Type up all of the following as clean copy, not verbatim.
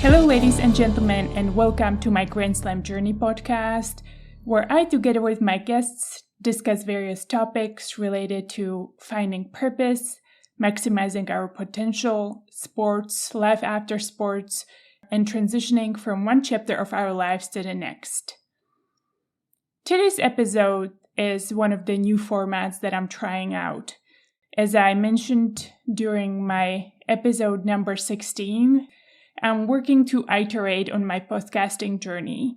Hello, ladies and gentlemen, and welcome to my Grand Slam Journey podcast, where I, together with my guests, discuss various topics related to finding purpose, maximizing our potential, sports, life after sports, and transitioning from one chapter of our lives to the next. Today's episode is one of the new formats that I'm trying out. As I mentioned during my episode number 16, I'm working to iterate on my podcasting journey.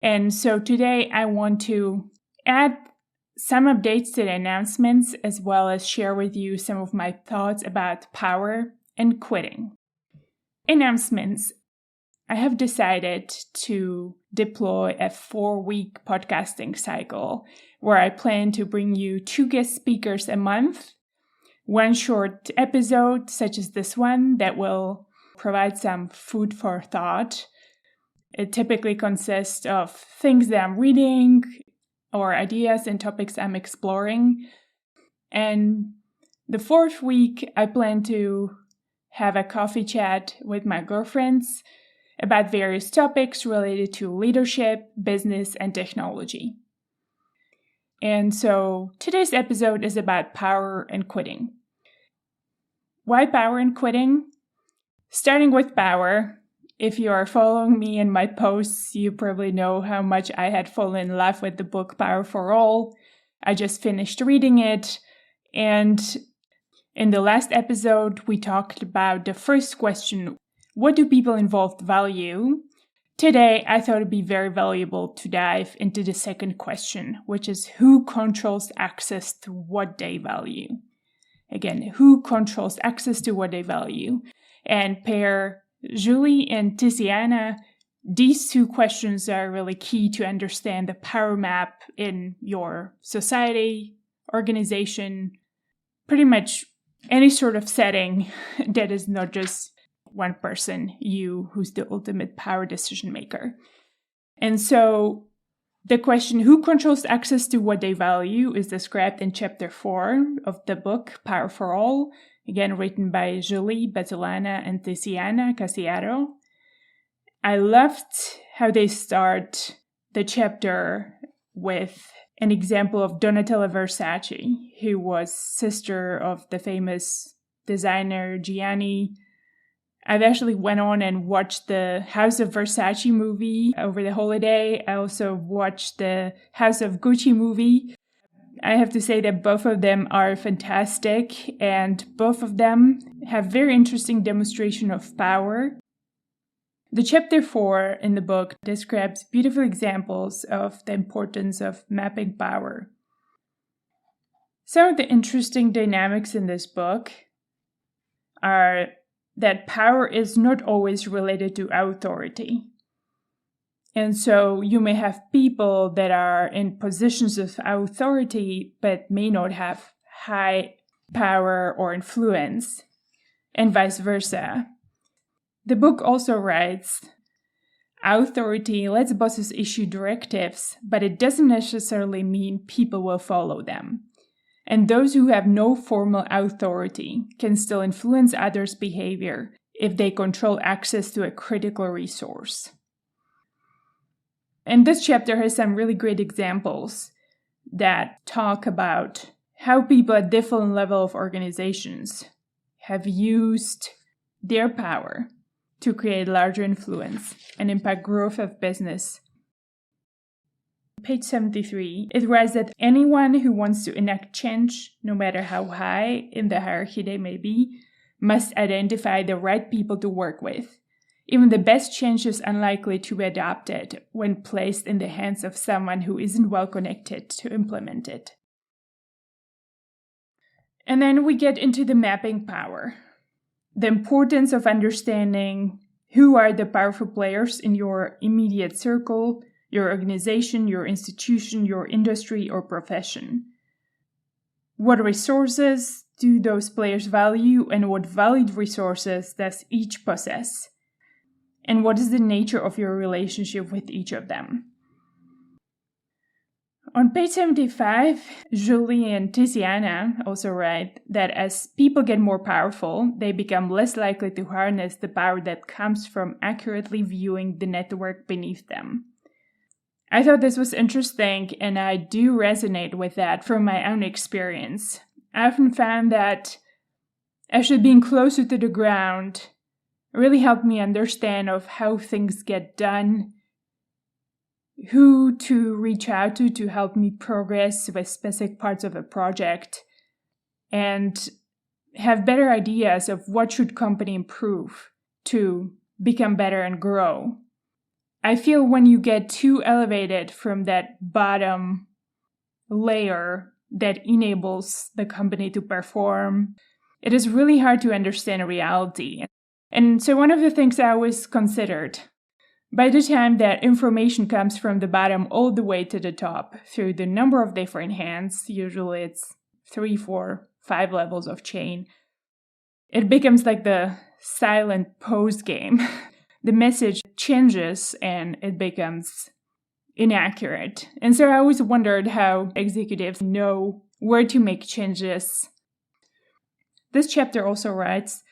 And so today I want to add some updates to the announcements as well as share with you some of my thoughts about power and quitting. Announcements. I have decided to deploy a 4-week podcasting cycle where I plan to bring you 2 guest speakers a month, 1 short episode such as this one that will provide some food for thought. It typically consists of things that I'm reading or ideas and topics I'm exploring. And the 4th week, I plan to have a coffee chat with my girlfriends about various topics related to leadership, business, and technology. And so today's episode is about power and quitting. Why power and quitting? Starting with power, if you are following me in my posts, you probably know how much I had fallen in love with the book Power for All. I just finished reading it, and in the last episode, we talked about the first question, what do people involved value? Today, I thought it'd be very valuable to dive into the second question, which is who controls access to what they value? Again, who controls access to what they value? And pair Julie and Tiziana, these 2 questions are really key to understand the power map in your society, organization, pretty much any sort of setting that is not just one person, you, who's the ultimate power decision maker. And so the question, who controls access to what they value, is described in chapter 4 of the book, Power for All, again written by Julie, Bettolana, and Tiziana Casiaro. I loved how they start the chapter with an example of Donatella Versace, who was sister of the famous designer Gianni. I've actually went on and watched the House of Versace movie over the holiday. I also watched the House of Gucci movie. I have to say that both of them are fantastic, and both of them have very interesting demonstration of power. The chapter 4 in the book describes beautiful examples of the importance of mapping power. Some of the interesting dynamics in this book are that power is not always related to authority. And so you may have people that are in positions of authority but may not have high power or influence, and vice versa. The book also writes, authority lets bosses issue directives, but it doesn't necessarily mean people will follow them. And those who have no formal authority can still influence others' behavior if they control access to a critical resource. And this chapter has some really great examples that talk about how people at different levels of organizations have used their power to create larger influence and impact growth of business. Page 73, it writes that anyone who wants to enact change, no matter how high in the hierarchy they may be, must identify the right people to work with. Even the best change is unlikely to be adopted when placed in the hands of someone who isn't well connected to implement it. And then we get into the mapping power. The importance of understanding who are the powerful players in your immediate circle, your organization, your institution, your industry, or profession. What resources do those players value, and what valued resources does each possess? And what is the nature of your relationship with each of them? On page 75, Julie and Tiziana also write that as people get more powerful, they become less likely to harness the power that comes from accurately viewing the network beneath them. I thought this was interesting, and I do resonate with that from my own experience. I often found that actually being closer to the ground really helped me understand of how things get done, who to reach out to help me progress with specific parts of a project, and have better ideas of what should company improve to become better and grow. I feel when you get too elevated from that bottom layer that enables the company to perform, it is really hard to understand reality. And so one of the things I always considered, by the time that information comes from the bottom all the way to the top through the number of different hands, usually it's 3, 4, 5 levels of chain, it becomes like the silent post game. The message changes and it becomes inaccurate. And so I always wondered how executives know where to make changes. This chapter also writes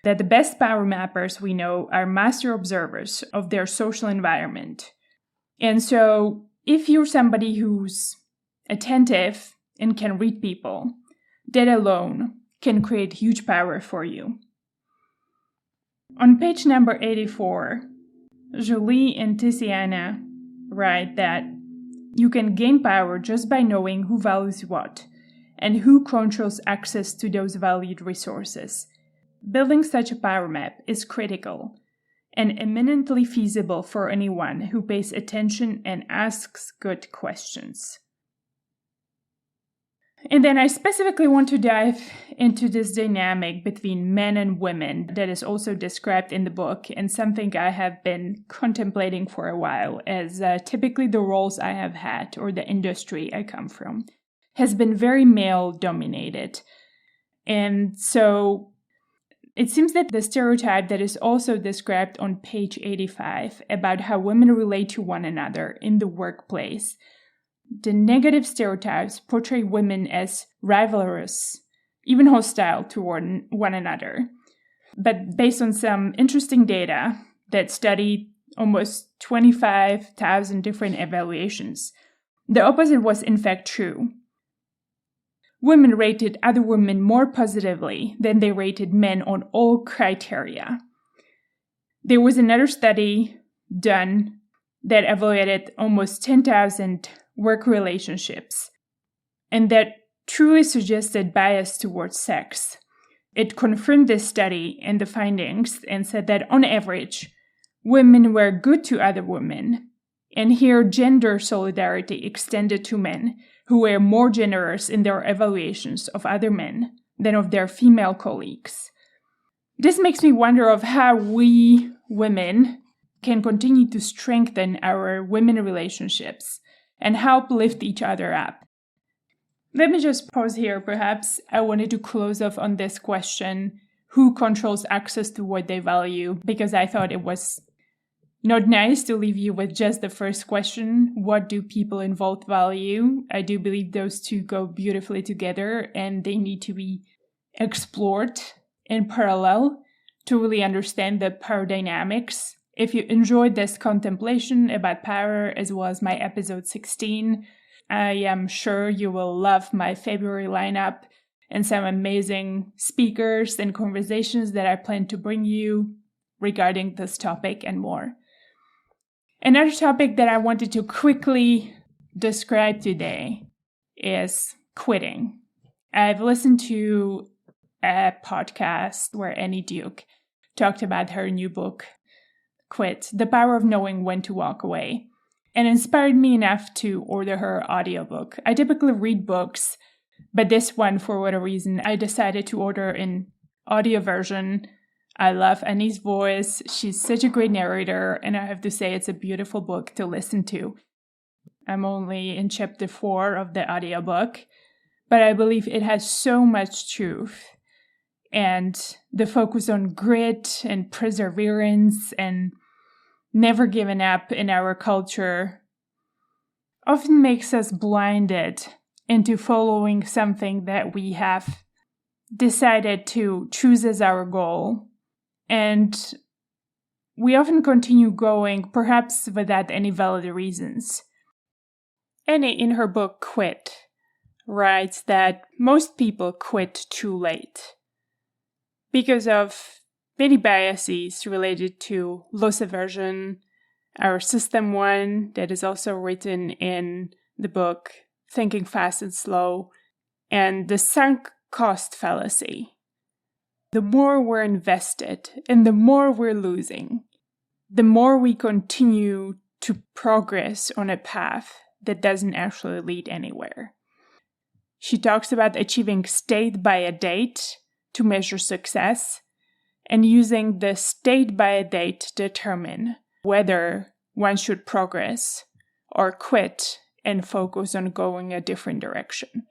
that the best power mappers we know are master observers of their social environment. And so if you're somebody who's attentive and can read people, that alone can create huge power for you. On page number 84, Julie and Tiziana write that you can gain power just by knowing who values what and who controls access to those valued resources. Building such a power map is critical and eminently feasible for anyone who pays attention and asks good questions. And then I specifically want to dive into this dynamic between men and women that is also described in the book, and something I have been contemplating for a while, as typically the roles I have had or the industry I come from has been very male-dominated. And so it seems that the stereotype that is also described on page 85 about how women relate to one another in the workplace, the negative stereotypes portray women as rivalrous, even hostile toward one another. But based on some interesting data that studied almost 25,000 different evaluations, the opposite was in fact true. Women rated other women more positively than they rated men on all criteria. There was another study done that evaluated almost 10,000 work relationships, and that truly suggested bias towards sex. It confirmed this study and the findings and said that on average, women were good to other women. And here gender solidarity extended to men who were more generous in their evaluations of other men than of their female colleagues. This makes me wonder of how we women can continue to strengthen our women relationships and help lift each other up. Let me just pause here. Perhaps I wanted to close off on this question, who controls access to what they value, because I thought it was not nice to leave you with just the first question, what do people involved value? I do believe those two go beautifully together and they need to be explored in parallel to really understand the power dynamics. If you enjoyed this contemplation about power as well as my episode 16, I am sure you will love my February lineup and some amazing speakers and conversations that I plan to bring you regarding this topic and more. Another topic that I wanted to quickly describe today is quitting. I've listened to a podcast where Annie Duke talked about her new book, Quit, The Power of Knowing When to Walk Away, and inspired me enough to order her audiobook. I typically read books, but this one, for whatever reason, I decided to order an audio version. I love Annie's voice. She's such a great narrator, and I have to say it's a beautiful book to listen to. I'm only in chapter 4 of the audiobook, but I believe it has so much truth. And the focus on grit and perseverance and never giving up in our culture often makes us blinded into following something that we have decided to choose as our goal. And we often continue going, perhaps without any valid reasons. Annie, in her book Quit, writes that most people quit too late because of many biases related to loss aversion, our system 1 that is also written in the book Thinking Fast and Slow, and the sunk cost fallacy. The more we're invested and the more we're losing, the more we continue to progress on a path that doesn't actually lead anywhere. She talks about achieving state by a date to measure success and using the state by a date to determine whether one should progress or quit and focus on going a different direction.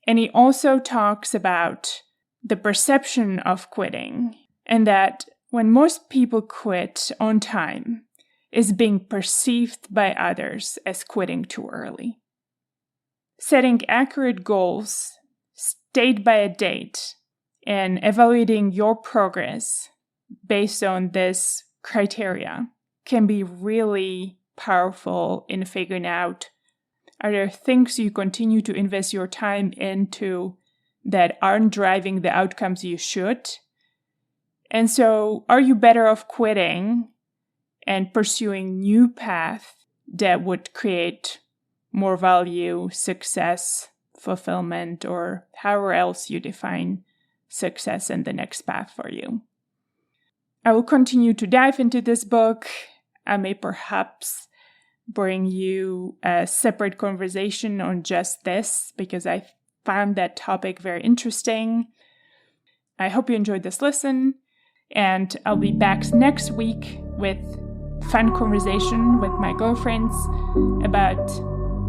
And he also talks about the perception of quitting, and that when most people quit on time, is being perceived by others as quitting too early. Setting accurate goals, state by a date, and evaluating your progress based on this criteria can be really powerful in figuring out, are there things you continue to invest your time into that aren't driving the outcomes you should? And so are you better off quitting and pursuing new path that would create more value, success, fulfillment, or however else you define success in the next path for you? I will continue to dive into this book. I may perhaps bring you a separate conversation on just this because I found that topic very interesting. I hope you enjoyed this listen, and I'll be back next week with fun conversation with my girlfriends about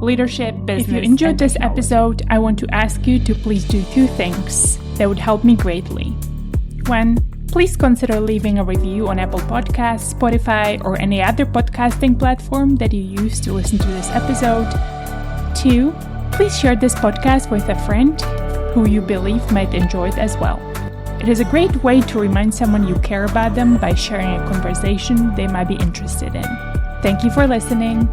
leadership, business. If you enjoyed this episode, I want to ask you to please do 2 things that would help me greatly. 1, please consider leaving a review on Apple Podcasts, Spotify, or any other podcasting platform that you use to listen to this episode. 2, please share this podcast with a friend who you believe might enjoy it as well. It is a great way to remind someone you care about them by sharing a conversation they might be interested in. Thank you for listening.